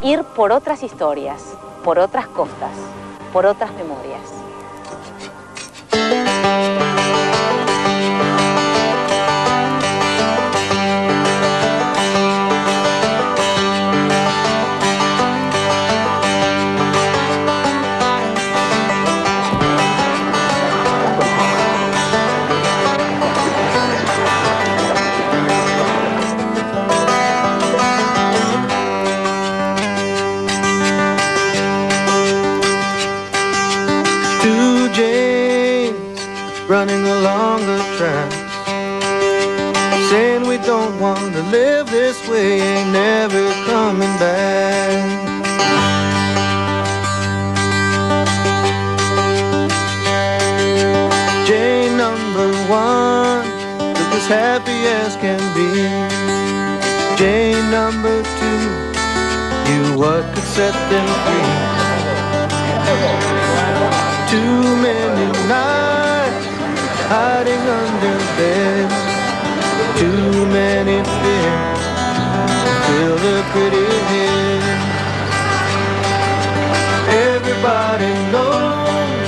Ir por otras historias, por otras costas, por otras memorias. Running along the tracks, saying we don't want to live this way, ain't never coming back. Jane number one, look as happy as can be. Jane number two, knew what could set them free. Too many nights hiding under beds, too many fears fill the pretty head. Everybody knows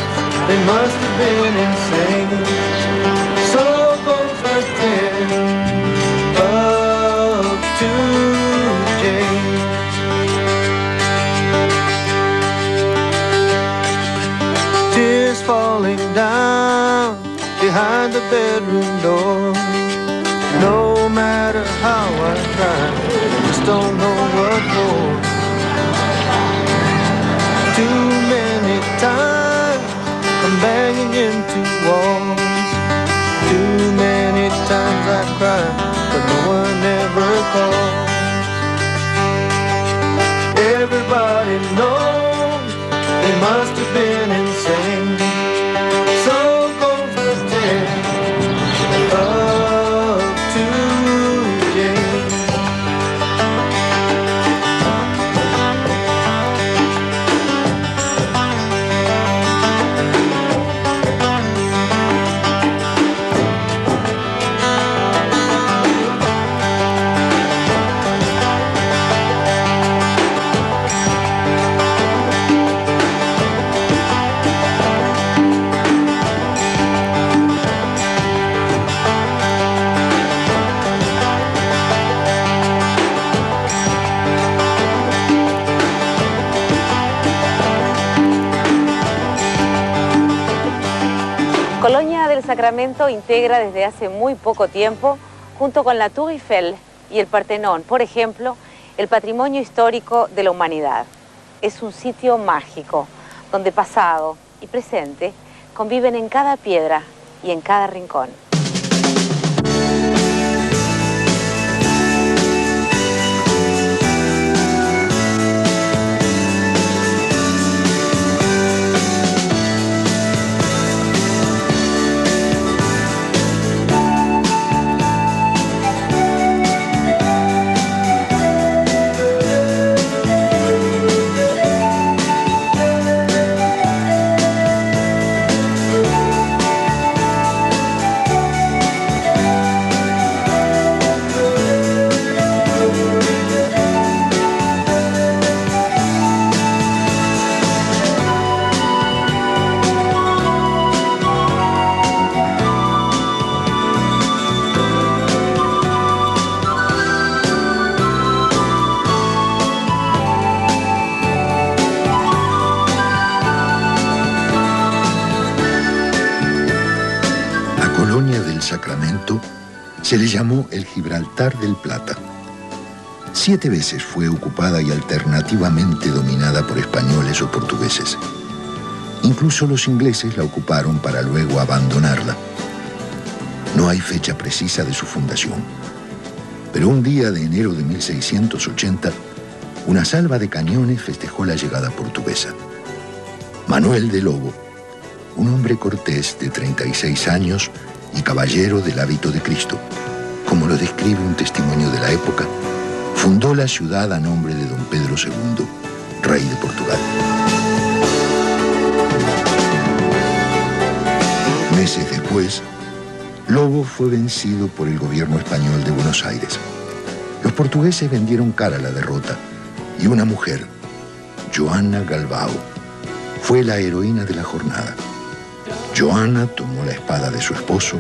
they must have been insane. So goes the tale of two Janes. Tears falling down behind the bedroom door. No matter how I try, just don't know what for. Too many times I'm banging into walls. Too many times I cry, but no one ever calls. Everybody knows they must have been insane. Colonia del Sacramento integra desde hace muy poco tiempo, junto con la Tour Eiffel y el Partenón, por ejemplo, el patrimonio histórico de la humanidad. Es un sitio mágico, donde pasado y presente conviven en cada piedra y en cada rincón. Sacramento se le llamó el Gibraltar del Plata. 7 veces fue ocupada y alternativamente dominada por españoles o portugueses. Incluso los ingleses la ocuparon para luego abandonarla. No hay fecha precisa de su fundación, pero un día de enero de 1680, una salva de cañones festejó la llegada portuguesa. Manuel de Lobo, un hombre cortés de 36 años, y caballero del hábito de Cristo, como lo describe un testimonio de la época, fundó la ciudad a nombre de don Pedro II, rey de Portugal. Meses después, Lobo fue vencido por el gobierno español de Buenos Aires. Los portugueses vendieron cara la derrota Y una mujer, Joana Galvao, fue la heroína de la jornada. Joana tomó la espada de su esposo,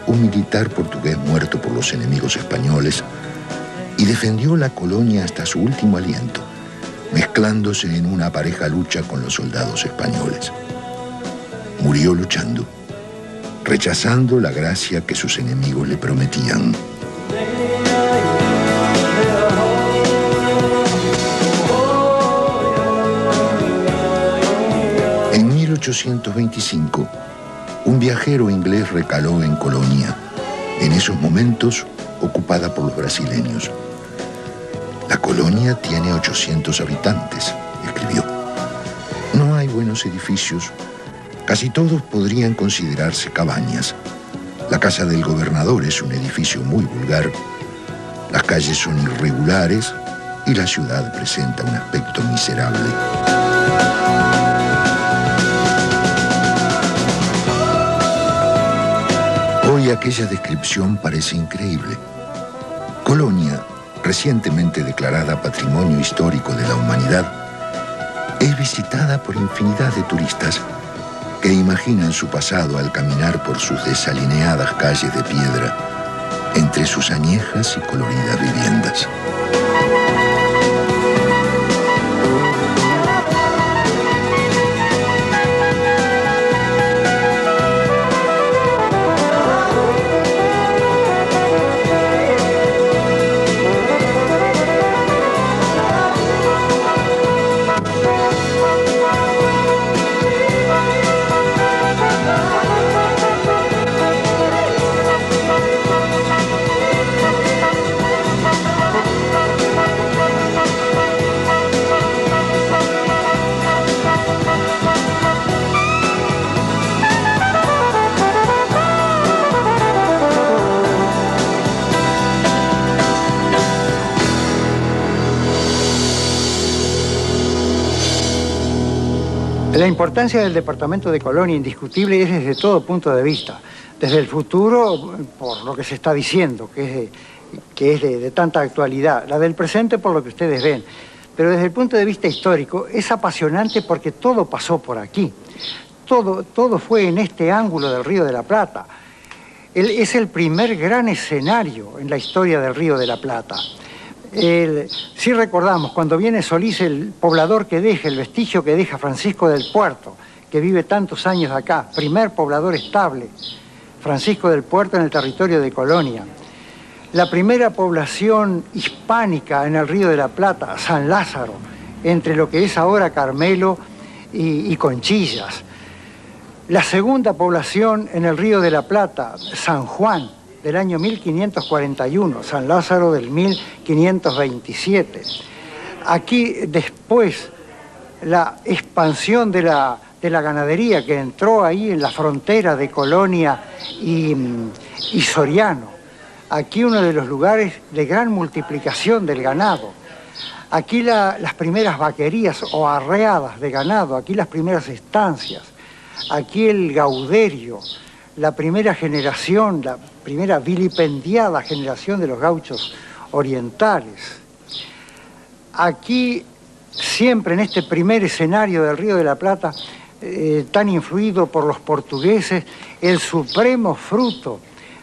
un militar portugués muerto por los enemigos españoles, y defendió la colonia hasta su último aliento, mezclándose en una pareja lucha con los soldados españoles. Murió luchando, rechazando la gracia que sus enemigos le prometían. En 1825, un viajero inglés recaló en Colonia, en esos momentos ocupada por los brasileños. La colonia tiene 800 habitantes, escribió. No hay buenos edificios. Casi todos podrían considerarse cabañas. La casa del gobernador es un edificio muy vulgar. Las calles son irregulares y la ciudad presenta un aspecto miserable. Hoy aquella descripción parece increíble. Colonia, recientemente declarada Patrimonio Histórico de la Humanidad, es visitada por infinidad de turistas que imaginan su pasado al caminar por sus desalineadas calles de piedra entre sus añejas y coloridas viviendas. La importancia del departamento de Colonia, indiscutible, es desde todo punto de vista. Desde el futuro, por lo que se está diciendo, que es de tanta actualidad. La del presente, por lo que ustedes ven. Pero desde el punto de vista histórico, es apasionante porque todo pasó por aquí. Todo fue en este ángulo del Río de la Plata. Es el primer gran escenario en la historia del Río de la Plata. Si recordamos, cuando viene Solís, el poblador que deja, el vestigio que deja Francisco del Puerto, que vive tantos años acá, primer poblador estable, Francisco del Puerto en el territorio de Colonia. La primera población hispánica en el Río de la Plata, San Lázaro, entre lo que es ahora Carmelo y Conchillas. La segunda población en el Río de la Plata, San Juan, del año 1541, San Lázaro del 1527. Aquí después la expansión de la ganadería que entró ahí en la frontera de Colonia y Soriano. Aquí uno de los lugares de gran multiplicación del ganado. Aquí las primeras vaquerías o arreadas de ganado, aquí las primeras estancias, aquí el gauderio, la primera generación, la primera vilipendiada generación de los gauchos orientales. Aquí, siempre en este primer escenario del Río de la Plata, tan influido por los portugueses, el supremo fruto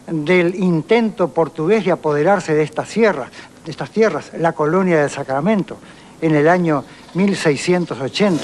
del intento portugués de apoderarse de estas tierras, la colonia del Sacramento, en el año 1680.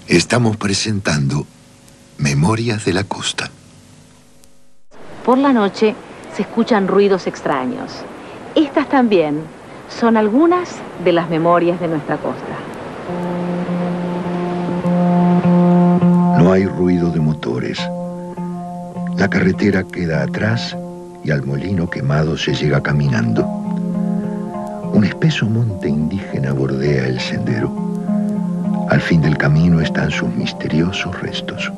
Estamos presentando Memorias de la Costa. Por la noche se escuchan ruidos extraños. Estas también son algunas de las memorias de nuestra costa. No hay ruido de motores. La carretera queda atrás y al molino quemado se llega caminando. Un espeso monte indígena bordea el sendero. Al fin del camino están sus misteriosos restos,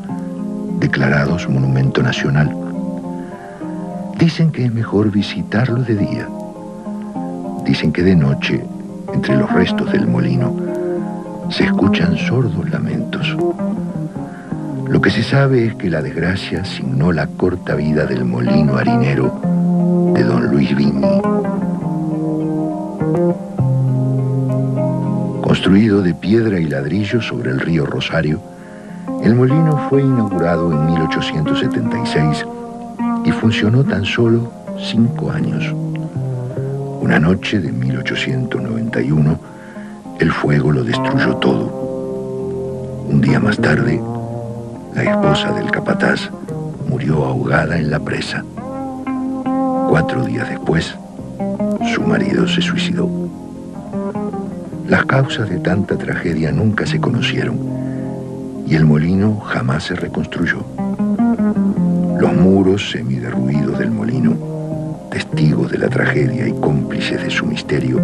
declarados monumento nacional. Dicen que es mejor visitarlo de día. Dicen que de noche, entre los restos del molino, se escuchan sordos lamentos. Lo que se sabe es que la desgracia signó la corta vida del molino harinero de don Luis Vigny. Construido de piedra y ladrillo sobre el río Rosario, el molino fue inaugurado en 1876 y funcionó tan solo 5 años. Una noche de 1891, el fuego lo destruyó todo. Un día más tarde, la esposa del capataz murió ahogada en la presa. 4 días después, su marido se suicidó. Las causas de tanta tragedia nunca se conocieron y el molino jamás se reconstruyó. Los muros semiderruidos del molino, testigos de la tragedia y cómplices de su misterio,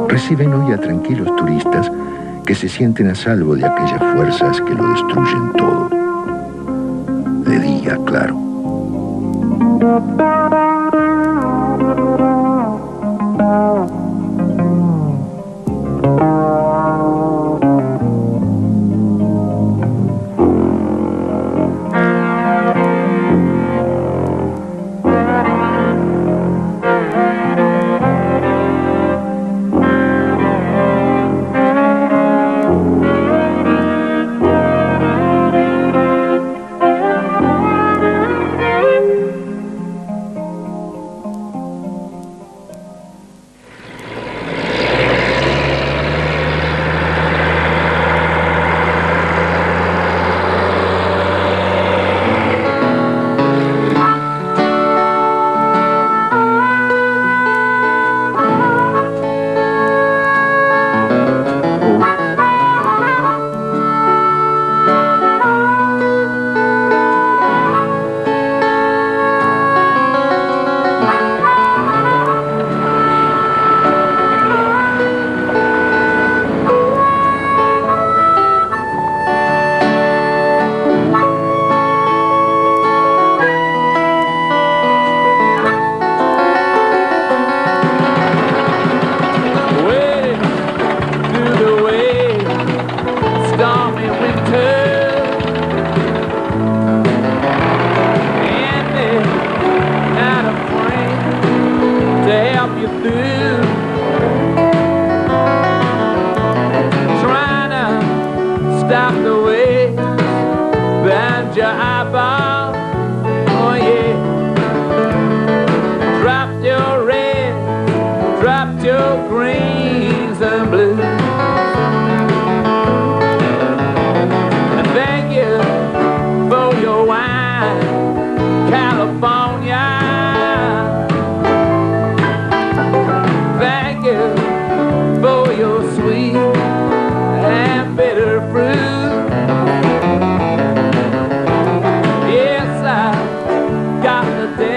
reciben hoy a tranquilos turistas que se sienten a salvo de aquellas fuerzas que lo destruyen todo. De día, claro.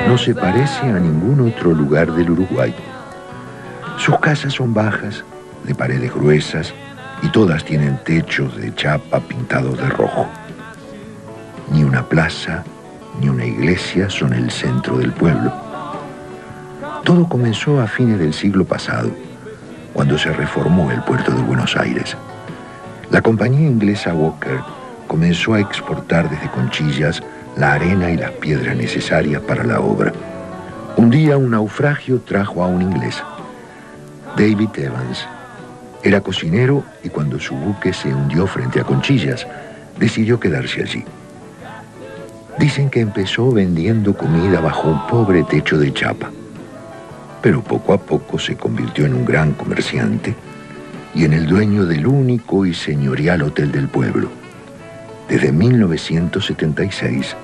No se parece a ningún otro lugar del Uruguay. Sus casas son bajas, de paredes gruesas, y todas tienen techos de chapa pintados de rojo. Ni una plaza, ni una iglesia son el centro del pueblo. Todo comenzó a fines del siglo pasado, cuando se reformó el puerto de Buenos Aires. La compañía inglesa Walker comenzó a exportar desde Conchillas la arena y las piedras necesarias para la obra. Un día un naufragio trajo a un inglés, David Evans. Era cocinero y cuando su buque se hundió frente a Conchillas, decidió quedarse allí. Dicen que empezó vendiendo comida bajo un pobre techo de chapa, pero poco a poco se convirtió en un gran comerciante y en el dueño del único y señorial hotel del pueblo. Desde 1976,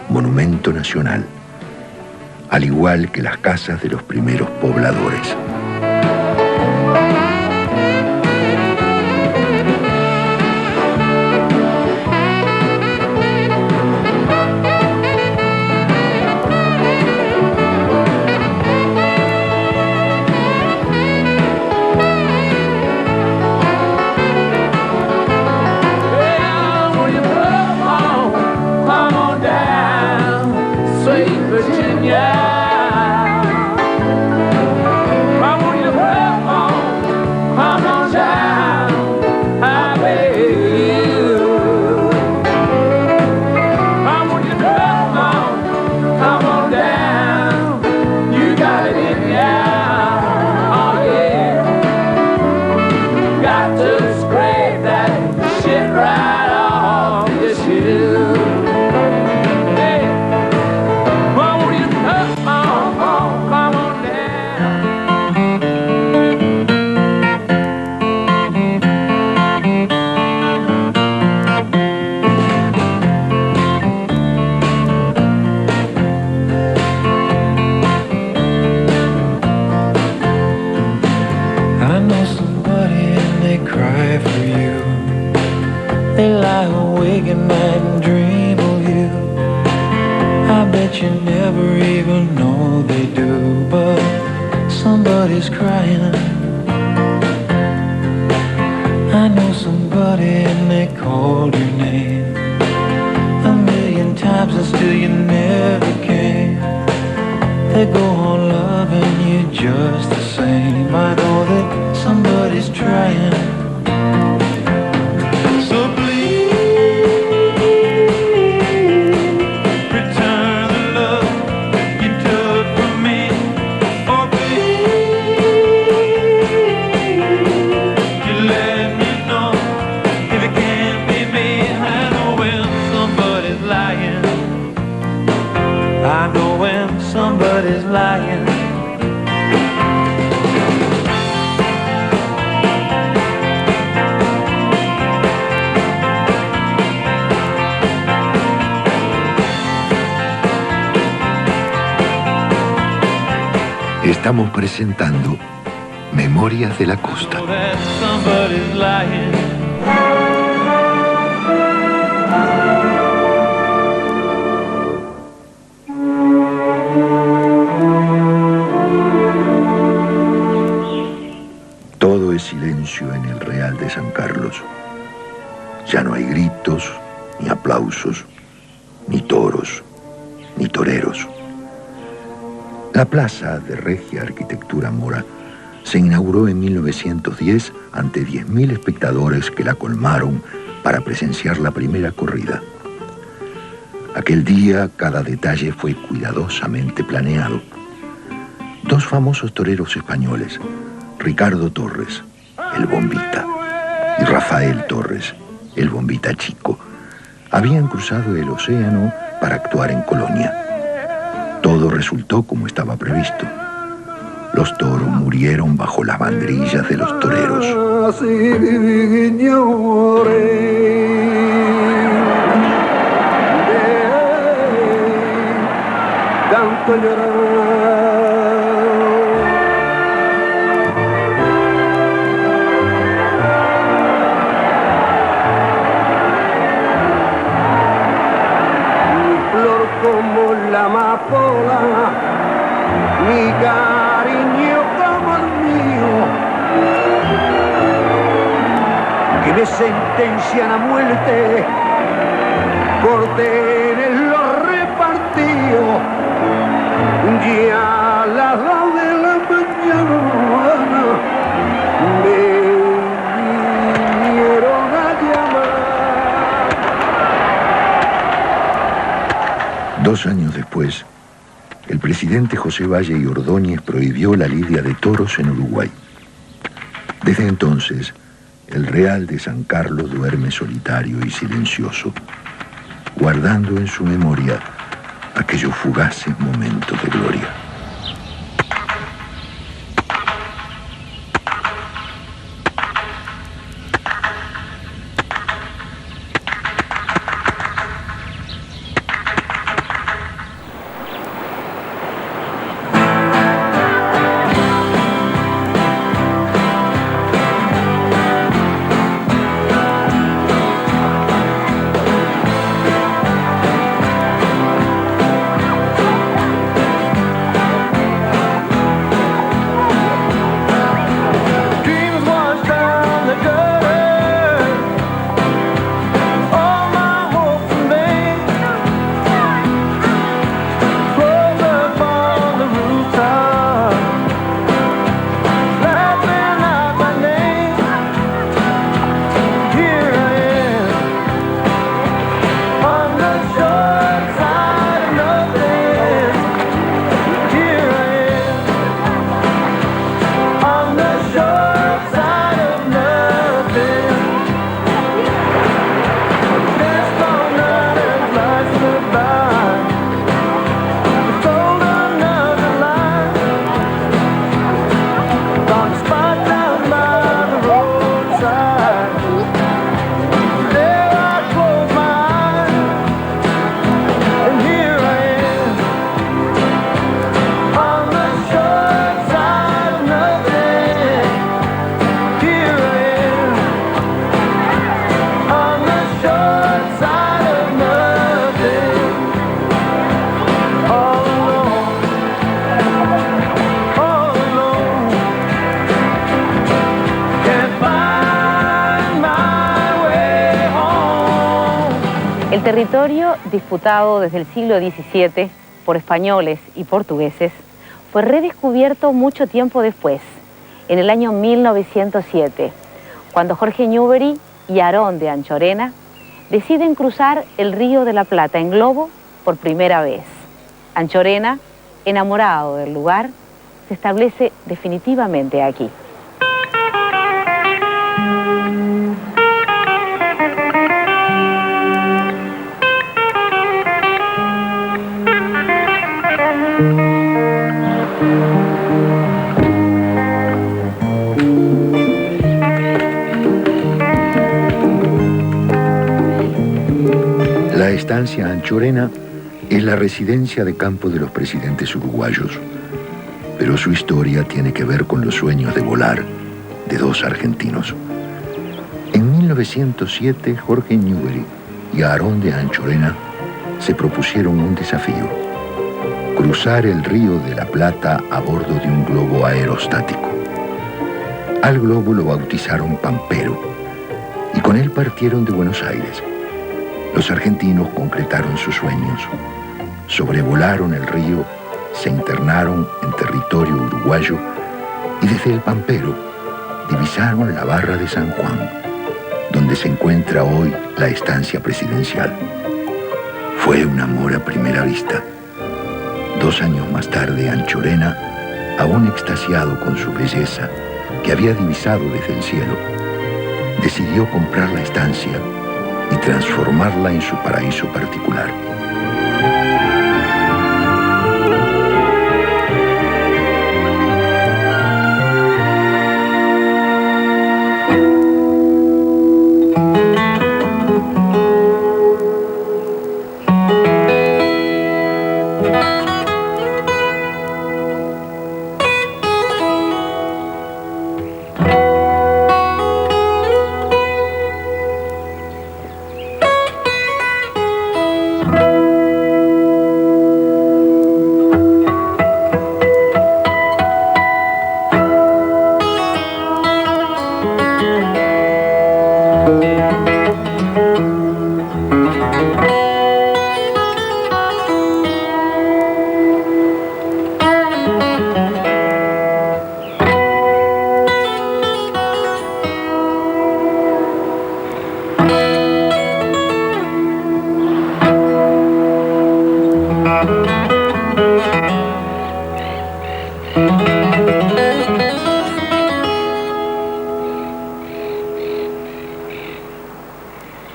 monumento nacional, al igual que las casas de los primeros pobladores. Estamos presentando Memorias de la Costa. Todo es silencio en el Real de San Carlos. Ya no hay gritos, ni aplausos, ni toros, ni toreros. La plaza de regia arquitectura mora se inauguró en 1910 ante 10.000 espectadores que la colmaron para presenciar la primera corrida. Aquel día cada detalle fue cuidadosamente planeado. Dos famosos toreros españoles, Ricardo Torres, el Bombita, y Rafael Torres, el Bombita Chico, habían cruzado el océano para actuar en Colonia. Todo resultó como estaba previsto. Los toros murieron bajo las banderillas de los toreros. La amapola, mi cariño como el mío, que me sentencian a muerte, cordeles los repartidos, ya a las 2 de la mañana me vinieron a llamar. 2 años después, el presidente José Valle y Ordóñez prohibió la lidia de toros en Uruguay. Desde entonces, el Real de San Carlos duerme solitario y silencioso, guardando en su memoria aquellos fugaces momentos de gloria. El territorio, disputado desde el siglo XVII por españoles y portugueses, fue redescubierto mucho tiempo después, en el año 1907, cuando Jorge Newbery y Aarón de Anchorena deciden cruzar el Río de la Plata en globo por primera vez. Anchorena, enamorado del lugar, se establece definitivamente aquí. La estancia Anchorena es la residencia de campo de los presidentes uruguayos, pero su historia tiene que ver con los sueños de volar de dos argentinos. En 1907, Jorge Newbery y Aarón de Anchorena se propusieron un desafío: cruzar el Río de la Plata a bordo de un globo aerostático. Al globo lo bautizaron Pampero y con él partieron de Buenos Aires. Los argentinos concretaron sus sueños, sobrevolaron el río, se internaron en territorio uruguayo y desde el Pampero divisaron la barra de San Juan, donde se encuentra hoy la estancia presidencial. Fue un amor a primera vista. 2 años más tarde, Anchorena, aún extasiado con su belleza que había divisado desde el cielo, decidió comprar la estancia y transformarla en su paraíso particular.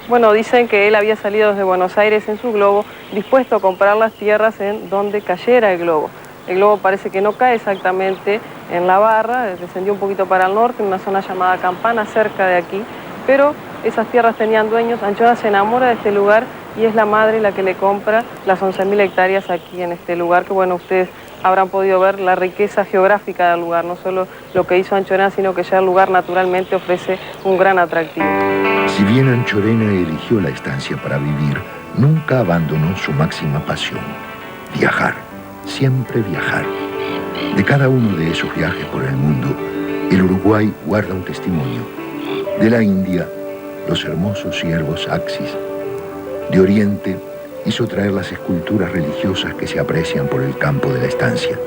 Bueno, dicen que él había salido desde Buenos Aires en su globo, dispuesto a comprar las tierras en donde cayera el globo. El globo parece que no cae exactamente en la barra, descendió un poquito para el norte, en una zona llamada Campana, cerca de aquí, pero esas tierras tenían dueños. Anchorena se enamora de este lugar y es la madre la que le compra las 11.000 hectáreas aquí en este lugar, que bueno, ustedes habrán podido ver la riqueza geográfica del lugar, no solo lo que hizo Anchorena, sino que ya el lugar naturalmente ofrece un gran atractivo. Si bien Anchorena eligió la estancia para vivir, nunca abandonó su máxima pasión: viajar, siempre viajar. De cada uno de esos viajes por el mundo, el Uruguay guarda un testimonio. De la India, los hermosos ciervos Axis. De Oriente, hizo traer las esculturas religiosas que se aprecian por el campo de la estancia.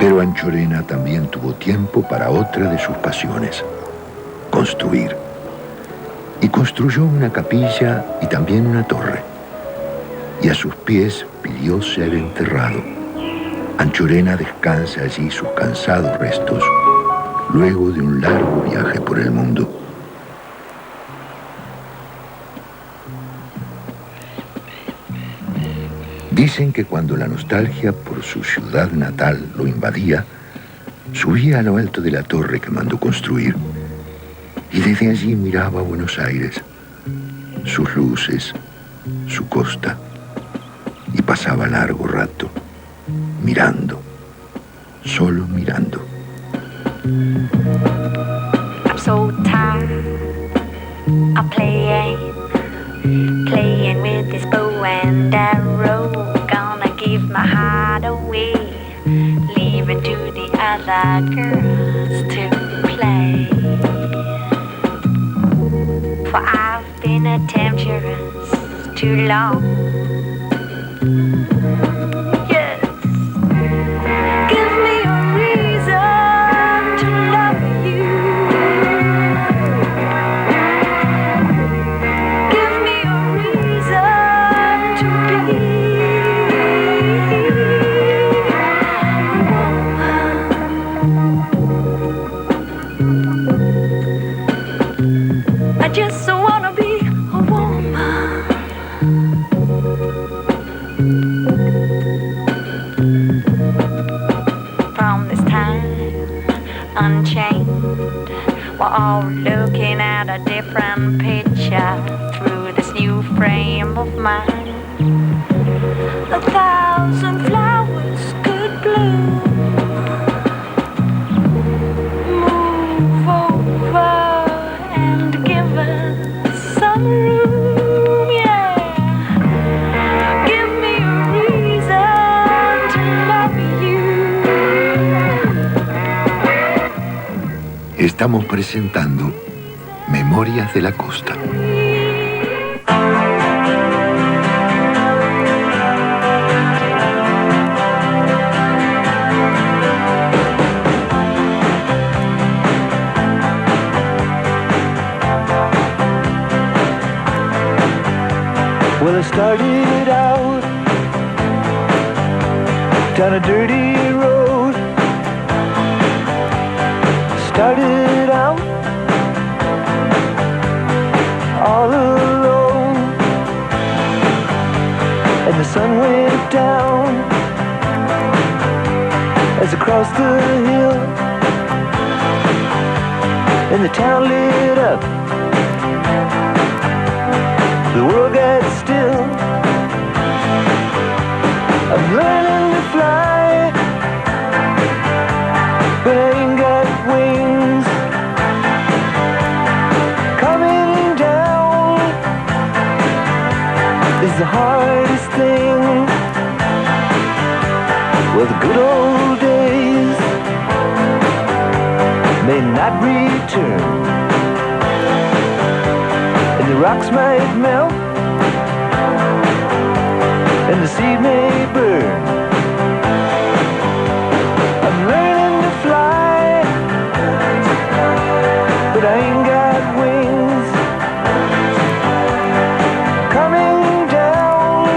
Pero Anchorena también tuvo tiempo para otra de sus pasiones: construir. Y construyó una capilla y también una torre. Y a sus pies pidió ser enterrado. Anchorena descansa allí sus cansados restos, luego de un largo viaje por el mundo. Dicen que cuando la nostalgia por su ciudad natal lo invadía, subía a lo alto de la torre que mandó construir y desde allí miraba a Buenos Aires, sus luces, su costa, y pasaba largo rato mirando, solo mirando. I'm so tired of playing with this bow and arrow. Gonna give my heart away, leaving to the other girls to play. For I've been a temptress too long. Yes, give me a reason to love you. Give me a reason to be a woman. I just wanna be a woman. From this time unchained, we're all looking at a different picture through this new frame of mind. 1,000 flowers could bloom. Move over and give us some room, yeah. Give me a reason to love you. Estamos presentando Memorias de la Costa. Well, I started out down a dirty road. Started out all alone, and the sun went down as I crossed the hill, and the town lit up. The world got still. I'm learning to fly, but I ain't got wings. Coming down is the hardest thing. Well, the good old days may not return, and the rocks might melt, and the sea may burn. I'm learning to fly, but I ain't got wings. Coming down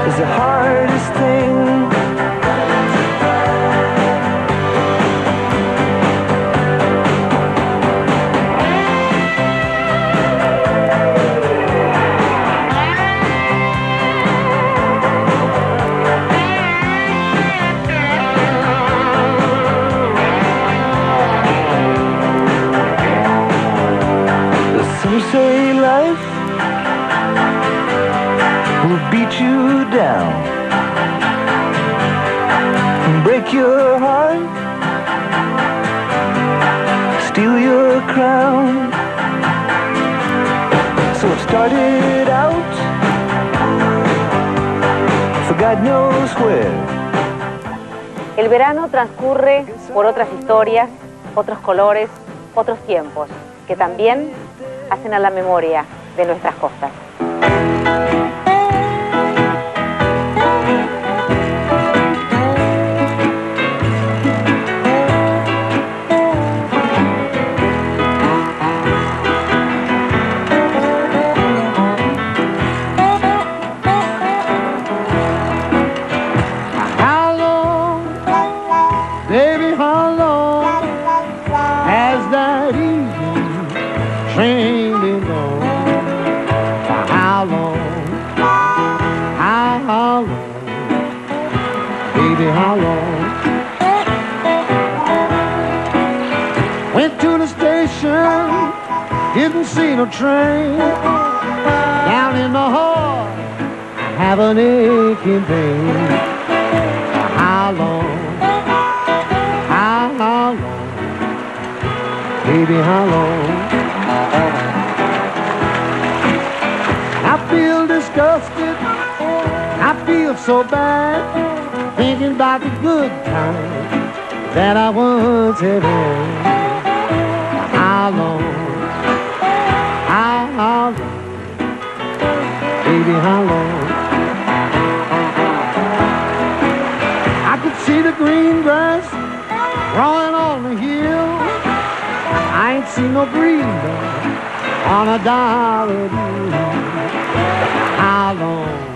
is the hardest thing. Some say life will beat you down and break your heart, steal your crown. So I've started out for God knows where. El verano transcurre por otras historias, otros colores, otros tiempos, que también hacen a la memoria de nuestras costas. How long, baby, how long has that evening train been gone? For how long baby, how long? Went to the station, didn't see no train. Down in the heart, I have an aching pain. How long? How long? Baby, how long? I feel disgusted, I feel so bad, thinking about the good times that I once had had. How long? How long? Baby, how long? I could see the green grass growing on the hill. I ain't seen no green on a dollar bill. How long?